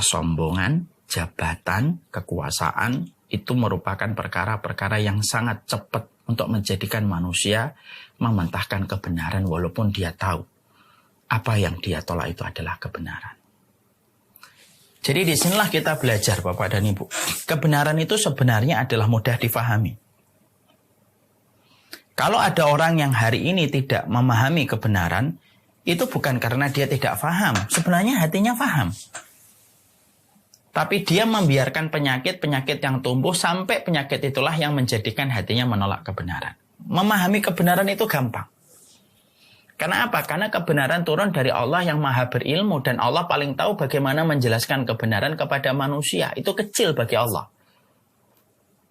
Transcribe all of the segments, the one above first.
kesombongan, jabatan, kekuasaan itu merupakan perkara-perkara yang sangat cepat untuk menjadikan manusia mementahkan kebenaran walaupun dia tahu apa yang dia tolak itu adalah kebenaran. Jadi disinilah kita belajar Bapak dan Ibu. Kebenaran itu sebenarnya adalah mudah difahami. Kalau ada orang yang hari ini tidak memahami kebenaran, itu bukan karena dia tidak paham. Sebenarnya hatinya paham. Tapi dia membiarkan penyakit-penyakit yang tumbuh sampai penyakit itulah yang menjadikan hatinya menolak kebenaran. Memahami kebenaran itu gampang. Karena apa? Karena kebenaran turun dari Allah yang maha berilmu. Dan Allah paling tahu bagaimana menjelaskan kebenaran kepada manusia. Itu kecil bagi Allah.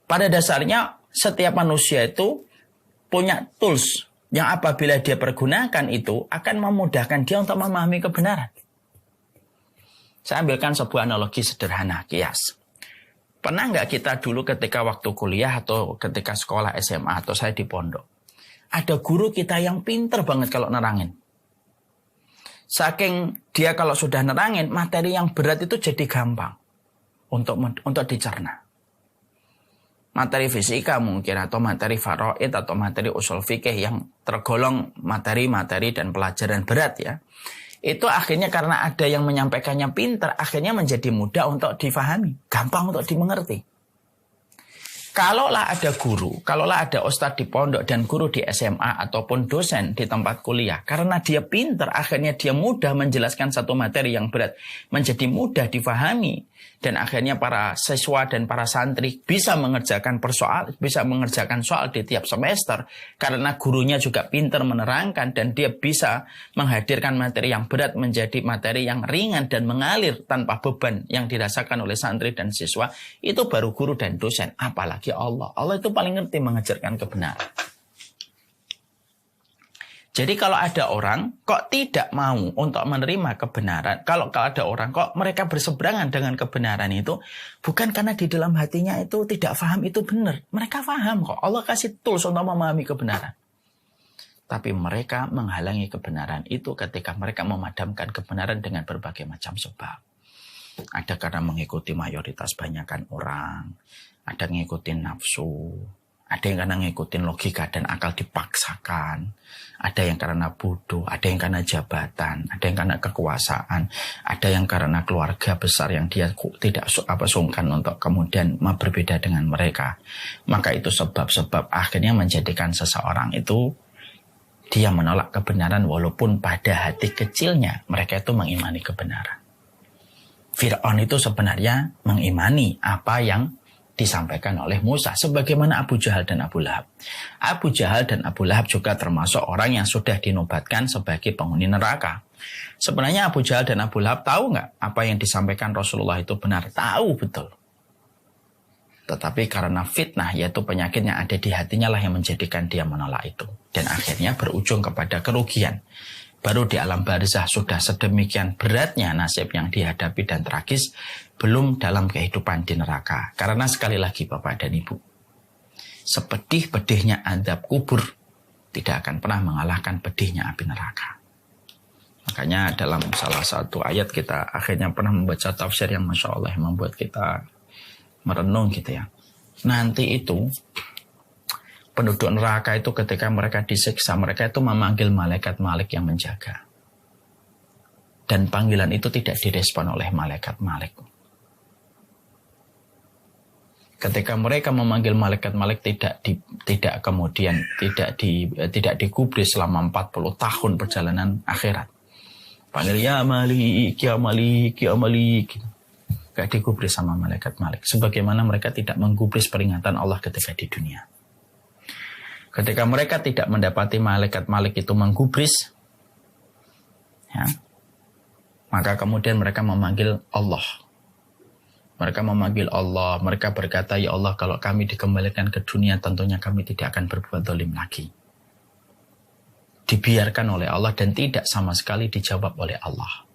Pada dasarnya setiap manusia itu punya tools yang apabila dia pergunakan itu akan memudahkan dia untuk memahami kebenaran. Saya ambilkan sebuah analogi sederhana, kias. Pernah nggak kita dulu ketika waktu kuliah atau ketika sekolah SMA atau saya di pondok, ada guru kita yang pinter banget kalau nerangin. Saking dia kalau sudah nerangin, materi yang berat itu jadi gampang untuk dicerna. Materi fisika mungkin atau materi faraid atau materi usul fikih yang tergolong materi-materi dan pelajaran berat ya. Itu akhirnya karena ada yang menyampaikannya pintar, akhirnya menjadi mudah untuk difahami, gampang untuk dimengerti. Kalaulah ada guru, kalaulah ada ustadz di pondok dan guru di SMA ataupun dosen di tempat kuliah, karena dia pintar, akhirnya dia mudah menjelaskan satu materi yang berat, menjadi mudah difahami, dan akhirnya para siswa dan para santri bisa mengerjakan soal di tiap semester, karena gurunya juga pintar menerangkan dan dia bisa menghadirkan materi yang berat menjadi materi yang ringan dan mengalir tanpa beban yang dirasakan oleh santri dan siswa. Itu baru guru dan dosen, apalagi Allah. Allah itu paling ngerti mengajarkan kebenaran. Jadi kalau ada orang kok tidak mau untuk menerima kebenaran, kalau ada orang kok mereka berseberangan dengan kebenaran itu, bukan karena di dalam hatinya itu tidak paham itu benar. Mereka paham kok, Allah kasih tools untuk memahami kebenaran. Tapi mereka menghalangi kebenaran itu ketika mereka memadamkan kebenaran dengan berbagai macam sebab. Ada karena mengikuti mayoritas banyakan orang, ada ngikutin nafsu, ada yang karena ngikutin logika dan akal dipaksakan, ada yang karena bodoh, ada yang karena jabatan, ada yang karena kekuasaan, ada yang karena keluarga besar yang dia tidak sungkan untuk kemudian berbeda dengan mereka. Maka itu sebab-sebab akhirnya menjadikan seseorang itu dia menolak kebenaran walaupun pada hati kecilnya mereka itu mengimani kebenaran. Fir'aun itu sebenarnya mengimani apa yang disampaikan oleh Musa, sebagaimana Abu Jahal dan Abu Lahab. Abu Jahal dan Abu Lahab juga termasuk orang yang sudah dinobatkan sebagai penghuni neraka. Sebenarnya Abu Jahal dan Abu Lahab tahu nggak apa yang disampaikan Rasulullah itu benar? Tahu betul. Tetapi karena fitnah, yaitu penyakit yang ada di hatinya lah yang menjadikan dia menolak itu. Dan akhirnya berujung kepada kerugian. Baru di alam barzah sudah sedemikian beratnya nasib yang dihadapi dan tragis, belum dalam kehidupan di neraka. Karena sekali lagi Bapak dan Ibu, sepedih-pedihnya azab kubur tidak akan pernah mengalahkan pedihnya api neraka. Makanya dalam salah satu ayat kita akhirnya pernah membaca tafsir yang Masya Allah yang membuat kita merenung gitu ya. Nanti itu penduduk neraka itu ketika mereka disiksa, mereka itu memanggil malaikat Malik yang menjaga. Dan panggilan itu tidak direspon oleh malaikat Malik. Ketika mereka memanggil malaikat Malik tidak digubris selama 40 tahun perjalanan akhirat. Panggil ya Malik, ya Malik, ya Malik. Gak digubris sama malaikat Malik. Sebagaimana mereka tidak menggubris peringatan Allah ketika di dunia. Ketika mereka tidak mendapati malaikat Malik itu menggubris, ya, maka kemudian mereka memanggil Allah. Mereka memanggil Allah, mereka berkata, ya Allah, kalau kami dikembalikan ke dunia, tentunya kami tidak akan berbuat zalim lagi. Dibiarkan oleh Allah dan tidak sama sekali dijawab oleh Allah.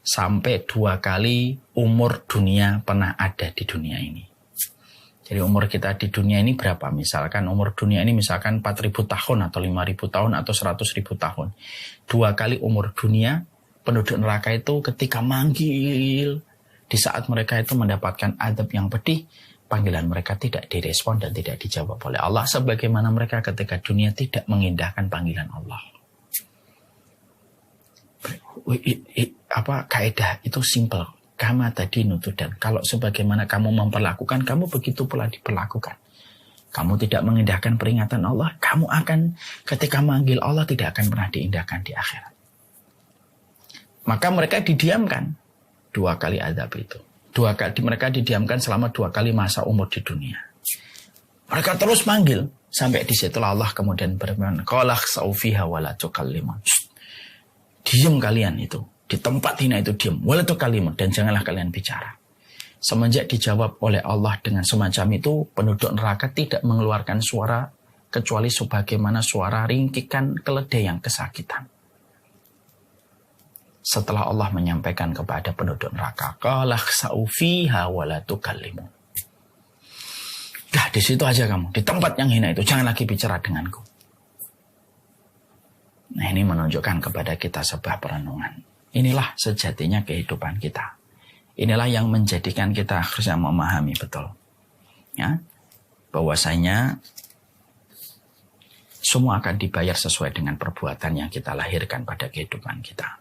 Sampai 2 kali umur dunia pernah ada di dunia ini. Jadi umur kita di dunia ini berapa? Misalkan umur dunia ini misalkan 4.000 tahun atau 5.000 tahun atau 100.000 tahun. 2 kali umur dunia, penduduk neraka itu ketika manggil, Di saat mereka itu mendapatkan adab yang pedih, panggilan mereka tidak direspon dan tidak dijawab oleh Allah. Sebagaimana mereka ketika dunia tidak mengindahkan panggilan Allah. Kaidah itu simple. Kama tadi nutudan. Kalau sebagaimana kamu memperlakukan, kamu begitu pula diperlakukan. Kamu tidak mengindahkan peringatan Allah, kamu akan ketika manggil Allah tidak akan pernah diindahkan di akhirat. Maka mereka didiamkan 2 kali azab itu. 2 kali mereka didiamkan selama 2 kali masa umur di dunia. Mereka terus manggil sampai di situlah Allah kemudian berfirman, "Qala khsaufiha wala tukallimun." Diam kalian itu. Di tempat hina itu diam. Wala tukallimun, dan janganlah kalian bicara. Semenjak dijawab oleh Allah dengan semacam itu, penduduk neraka tidak mengeluarkan suara kecuali sebagaimana suara ringkikan keledai yang kesakitan. Setelah Allah menyampaikan kepada penduduk neraka, qala khsa'u fiha wa la tukallimun. Dah di situ aja kamu, di tempat yang hina itu, jangan lagi bicara denganku. Nah, ini menunjukkan kepada kita sebuah perenungan. Inilah sejatinya kehidupan kita. Inilah yang menjadikan kita harusnya memahami betul. Ya, bahwasanya semua akan dibayar sesuai dengan perbuatan yang kita lahirkan pada kehidupan kita.